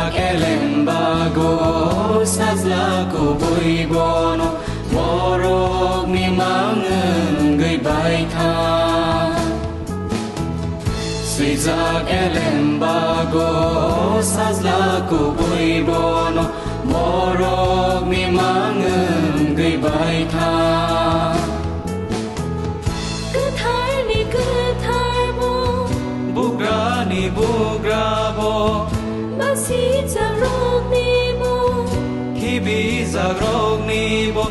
Sejak elembago sazlaku boibono Morok ni mangengai baita Sejak elembago sazlaku boibono Morok ni mangengai baita Bugra bo Masih jarok ni mo Hibi jarok ni bo